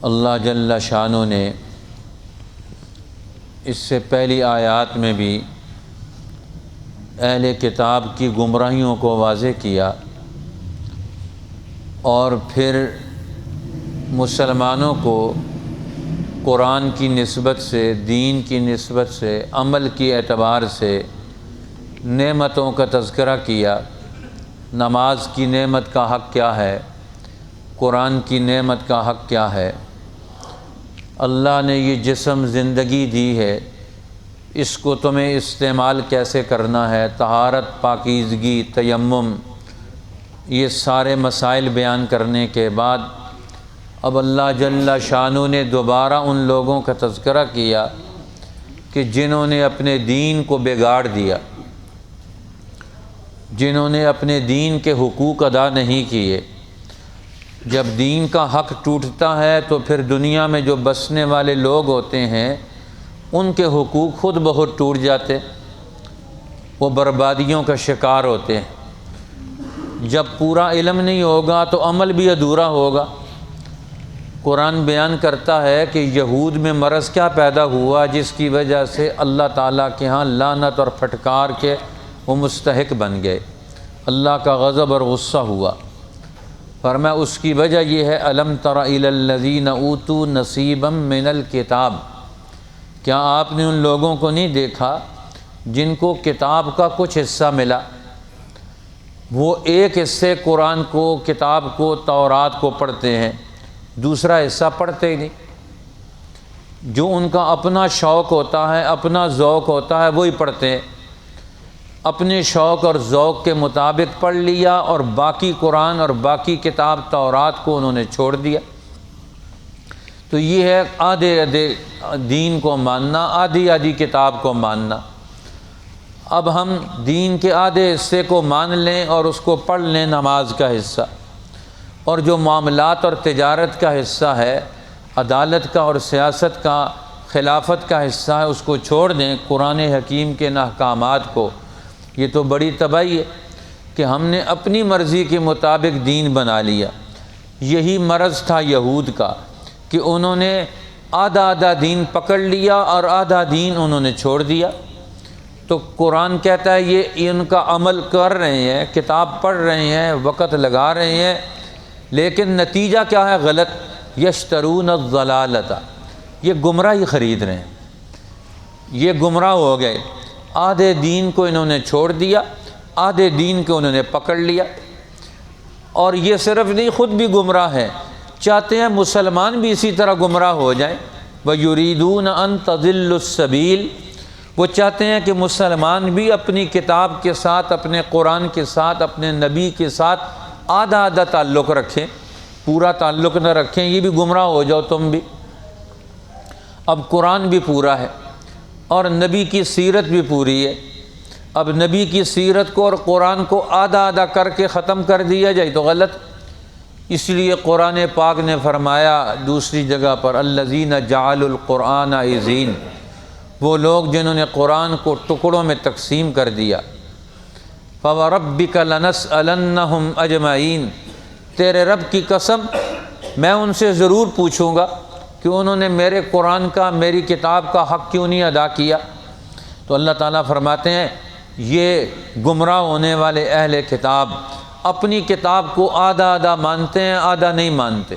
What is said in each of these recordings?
اللہ جل شانہ نے اس سے پہلی آیات میں بھی اہل کتاب کی گمراہیوں کو واضح کیا اور پھر مسلمانوں کو قرآن کی نسبت سے، دین کی نسبت سے، عمل کی اعتبار سے نعمتوں کا تذکرہ کیا۔ نماز کی نعمت کا حق کیا ہے، قرآن کی نعمت کا حق کیا ہے، اللہ نے یہ جسم زندگی دی ہے، اس کو تمہیں استعمال کیسے کرنا ہے، طہارت، پاکیزگی، تیمم، یہ سارے مسائل بیان کرنے کے بعد اب اللہ جل شانہ نے دوبارہ ان لوگوں کا تذکرہ کیا کہ جنہوں نے اپنے دین کو بگاڑ دیا، جنہوں نے اپنے دین کے حقوق ادا نہیں کیے۔ جب دین کا حق ٹوٹتا ہے تو پھر دنیا میں جو بسنے والے لوگ ہوتے ہیں ان کے حقوق خود بخود ٹوٹ جاتے، وہ بربادیوں کا شکار ہوتے ہیں۔ جب پورا علم نہیں ہوگا تو عمل بھی ادھورا ہوگا۔ قرآن بیان کرتا ہے کہ یہود میں مرض کیا پیدا ہوا جس کی وجہ سے اللہ تعالیٰ کے ہاں لعنت اور پھٹکار کے وہ مستحق بن گئے، اللہ کا غضب اور غصہ ہوا۔ فرمایا اس کی وجہ یہ ہے الم تر الی الذین اوتوا نصیبا من الکتاب، کیا آپ نے ان لوگوں کو نہیں دیکھا جن کو کتاب کا کچھ حصہ ملا؟ وہ ایک حصے قرآن کو، کتاب کو، تورات کو پڑھتے ہیں، دوسرا حصہ پڑھتے ہی نہیں۔ جو ان کا اپنا شوق ہوتا ہے، اپنا ذوق ہوتا ہے، وہی پڑھتے ہیں۔ اپنے شوق اور ذوق کے مطابق پڑھ لیا اور باقی قرآن اور باقی کتاب تورات کو انہوں نے چھوڑ دیا۔ تو یہ ہے آدھے آدھے دین کو ماننا، آدھی آدھی کتاب کو ماننا۔ اب ہم دین کے آدھے حصے کو مان لیں اور اس کو پڑھ لیں، نماز کا حصہ، اور جو معاملات اور تجارت کا حصہ ہے، عدالت کا اور سیاست کا، خلافت کا حصہ ہے، اس کو چھوڑ دیں، قرآن حکیم کے ان احکامات کو۔ یہ تو بڑی تباہی ہے کہ ہم نے اپنی مرضی کے مطابق دین بنا لیا۔ یہی مرض تھا یہود کا کہ انہوں نے آدھا آدھا دین پکڑ لیا اور آدھا دین انہوں نے چھوڑ دیا۔ تو قرآن کہتا ہے یہ ان کا عمل کر رہے ہیں، کتاب پڑھ رہے ہیں، وقت لگا رہے ہیں، لیکن نتیجہ کیا ہے؟ غلط۔ یشترون الضلالۃ، یہ گمراہی خرید رہے ہیں، یہ گمراہ ہو گئے۔ آدھے دین کو انہوں نے چھوڑ دیا، آدھے دین کو انہوں نے پکڑ لیا، اور یہ صرف نہیں، خود بھی گمراہ ہے، چاہتے ہیں مسلمان بھی اسی طرح گمراہ ہو جائیں۔ وَيُرِيدُونَ أَن تَضِلُّوا السَّبِيلَ، وہ چاہتے ہیں کہ مسلمان بھی اپنی کتاب کے ساتھ، اپنے قرآن کے ساتھ، اپنے نبی کے ساتھ آدھا آدھا تعلق رکھیں، پورا تعلق نہ رکھیں، یہ بھی گمراہ ہو جاؤ تم بھی۔ اب قرآن بھی پورا ہے اور نبی کی سیرت بھی پوری ہے، اب نبی کی سیرت کو اور قرآن کو آدھا آدھا کر کے ختم کر دیا جائے تو غلط۔ اس لیے قرآن پاک نے فرمایا دوسری جگہ پر الذین جعلوا القرآن عضین، وہ لوگ جنہوں نے قرآن کو ٹکڑوں میں تقسیم کر دیا۔ فَوَرَبِّكَ لَنَسْأَلَنَّهُمْ أَجْمَعِينَ، تیرے رب کی قسم میں ان سے ضرور پوچھوں گا کہ انہوں نے میرے قرآن کا، میری کتاب کا حق کیوں نہیں ادا کیا۔ تو اللہ تعالیٰ فرماتے ہیں یہ گمراہ ہونے والے اہل کتاب اپنی کتاب کو آدھا آدھا مانتے ہیں، آدھا نہیں مانتے،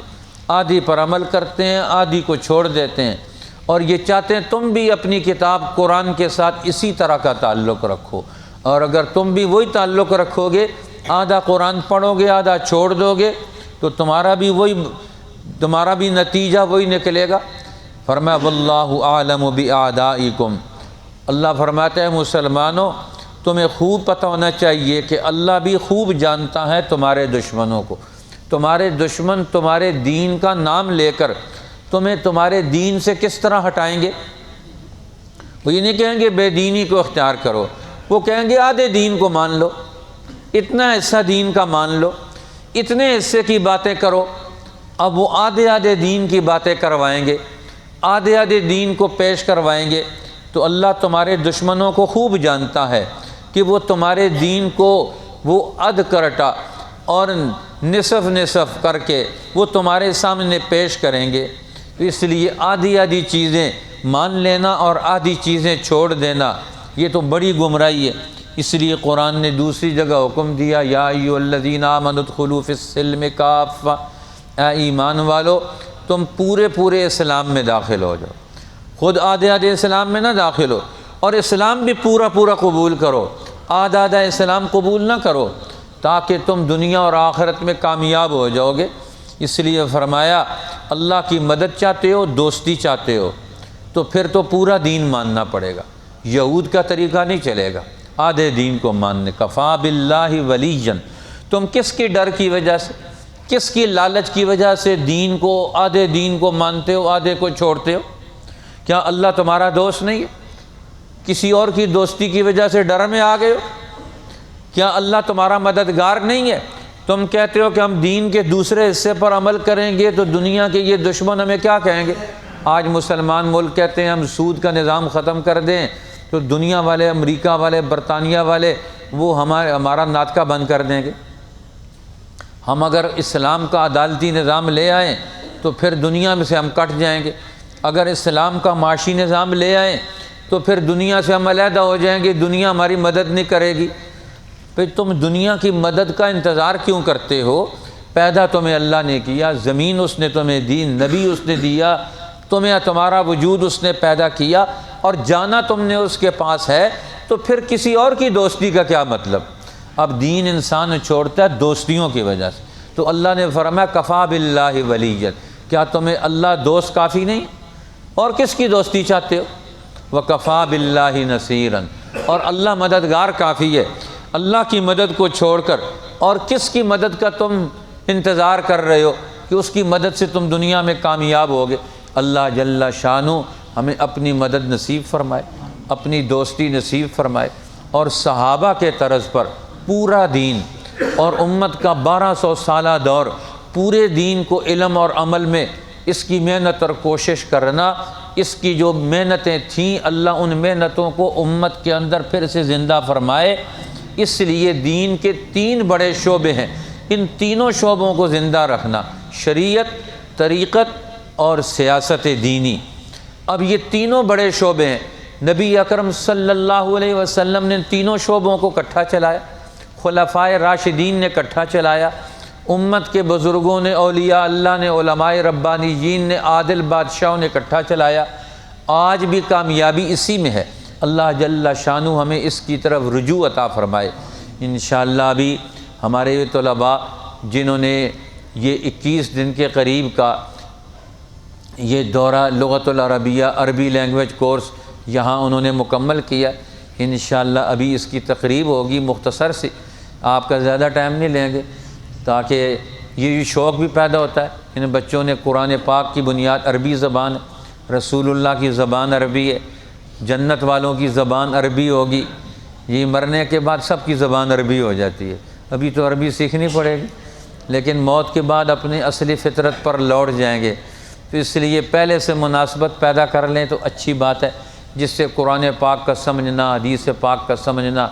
آدھی پر عمل کرتے ہیں، آدھی کو چھوڑ دیتے ہیں، اور یہ چاہتے ہیں تم بھی اپنی کتاب قرآن کے ساتھ اسی طرح کا تعلق رکھو، اور اگر تم بھی وہی تعلق رکھو گے، آدھا قرآن پڑھو گے، آدھا چھوڑ دو گے، تو تمہارا بھی نتیجہ وہی نکلے گا۔ فرمایا واللہ اعلم باعدائکم، اللہ فرماتا ہے مسلمانوں تمہیں خوب پتہ ہونا چاہیے کہ اللہ بھی خوب جانتا ہے تمہارے دشمنوں کو۔ تمہارے دشمن تمہارے دین کا نام لے کر تمہیں تمہارے دین سے کس طرح ہٹائیں گے؟ وہ یہ نہیں کہیں گے بے دینی کو اختیار کرو، وہ کہیں گے آدھے دین کو مان لو، اتنا حصہ دین کا مان لو، اتنے حصے کی باتیں کرو۔ اب وہ آدھے آدھے دین کی باتیں کروائیں گے، آدھے آدھے دین کو پیش کروائیں گے۔ تو اللہ تمہارے دشمنوں کو خوب جانتا ہے کہ وہ تمہارے دین کو وہ اد کرٹا اور نصف نصف کر کے وہ تمہارے سامنے پیش کریں گے، تو اس لیے آدھی آدھی چیزیں مان لینا اور آدھی چیزیں چھوڑ دینا یہ تو بڑی گمراہی ہے۔ اس لیے قرآن نے دوسری جگہ حکم دیا یا ایھا الذین آمنوا ادخلوا فی السلم کافۃ، اے ایمان والو تم پورے اسلام میں داخل ہو جاؤ، خود آدھے اسلام میں نہ داخل ہو، اور اسلام بھی پورا قبول کرو، آدھا اسلام قبول نہ کرو، تاکہ تم دنیا اور آخرت میں کامیاب ہو جاؤ گے۔ اس لیے فرمایا اللہ کی مدد چاہتے ہو، دوستی چاہتے ہو، تو پھر تو پورا دین ماننا پڑے گا، یہود کا طریقہ نہیں چلے گا، آدھے دین کو ماننے۔ کفا باللہ ولیًا، تم کس کی ڈر کی وجہ سے، کس کی لالچ کی وجہ سے دین کو، آدھے دین کو مانتے ہو، آدھے کو چھوڑتے ہو؟ کیا اللہ تمہارا دوست نہیں ہے؟ کسی اور کی دوستی کی وجہ سے ڈر میں آ گئے ہو؟ کیا اللہ تمہارا مددگار نہیں ہے؟ تم کہتے ہو کہ ہم دین کے دوسرے حصے پر عمل کریں گے تو دنیا کے یہ دشمن ہمیں کیا کہیں گے؟ آج مسلمان ملک کہتے ہیں ہم سود کا نظام ختم کر دیں تو دنیا والے، امریکہ والے، برطانیہ والے وہ ہمارا ناطقہ بند کر دیں گے۔ ہم اگر اسلام کا عدالتی نظام لے آئیں تو پھر دنیا میں سے ہم کٹ جائیں گے، اگر اسلام کا معاشی نظام لے آئیں تو پھر دنیا سے ہم علیحدہ ہو جائیں گے، دنیا ہماری مدد نہیں کرے گی۔ پھر تم دنیا کی مدد کا انتظار کیوں کرتے ہو؟ پیدا تمہیں اللہ نے کیا، زمین اس نے تمہیں دی، نبی اس نے دیا تمہیں، تمہارا وجود اس نے پیدا کیا، اور جانا تم نے اس کے پاس ہے، تو پھر کسی اور کی دوستی کا کیا مطلب؟ اب دین انسان چھوڑتا ہے دوستیوں کی وجہ سے، تو اللہ نے فرمایا کفا باللہ ولیًا، کیا تمہیں اللہ دوست کافی نہیں؟ اور کس کی دوستی چاہتے ہو؟ وکفا باللہ نصیرا، اور اللہ مددگار کافی ہے۔ اللہ کی مدد کو چھوڑ کر اور کس کی مدد کا تم انتظار کر رہے ہو کہ اس کی مدد سے تم دنیا میں کامیاب ہوگے؟ اللہ جل شانہ ہمیں اپنی مدد نصیب فرمائے، اپنی دوستی نصیب فرمائے، اور صحابہ کے طرز پر پورا دین اور امت کا 1200 سالہ دور پورے دین کو علم اور عمل میں اس کی محنت اور کوشش کرنا، اس کی جو محنتیں تھیں اللہ ان محنتوں کو امت کے اندر پھر سے زندہ فرمائے۔ اس لیے دین کے 3 بڑے شعبے ہیں، ان تینوں شعبوں کو زندہ رکھنا، شریعت، طریقت اور سیاست دینی۔ اب یہ تینوں بڑے شعبے ہیں، نبی اکرم صلی اللہ علیہ وسلم نے تینوں شعبوں کو اکٹھا چلایا، خلفائے راشدین نے اکٹھا چلایا، امت کے بزرگوں نے، اولیاء اللہ نے، علماء ربانیین نے، عادل بادشاہوں نے اکٹھا چلایا۔ آج بھی کامیابی اسی میں ہے، اللہ جل شانہ ہمیں اس کی طرف رجوع عطا فرمائے۔ انشاءاللہ بھی ہمارے طلباء جنہوں نے یہ 21 دن کے قریب کا یہ دورہ لغت العربیہ عربی لینگویج کورس یہاں انہوں نے مکمل کیا، انشاءاللہ ابھی اس کی تقریب ہوگی مختصر سی، آپ کا زیادہ ٹائم نہیں لیں گے، تاکہ یہ شوق بھی پیدا ہوتا ہے۔ ان بچوں نے قرآن پاک کی بنیاد عربی زبان ہے، رسول اللہ کی زبان عربی ہے، جنت والوں کی زبان عربی ہوگی، یہ مرنے کے بعد سب کی زبان عربی ہو جاتی ہے۔ ابھی تو عربی سیکھنی پڑے گی، لیکن موت کے بعد اپنی اصلی فطرت پر لوٹ جائیں گے، تو اس لیے پہلے سے مناسبت پیدا کر لیں تو اچھی بات ہے، جس سے قرآن پاک کا سمجھنا، حدیث پاک کا سمجھنا،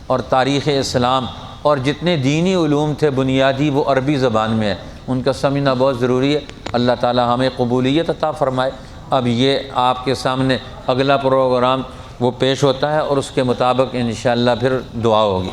اور تاریخ اسلام اور جتنے دینی علوم تھے بنیادی وہ عربی زبان میں ہے، ان کا سمجھنا بہت ضروری ہے۔ اللہ تعالی ہمیں قبولیت عطا فرمائے۔ اب یہ آپ کے سامنے اگلا پروگرام وہ پیش ہوتا ہے، اور اس کے مطابق انشاءاللہ پھر دعا ہوگی۔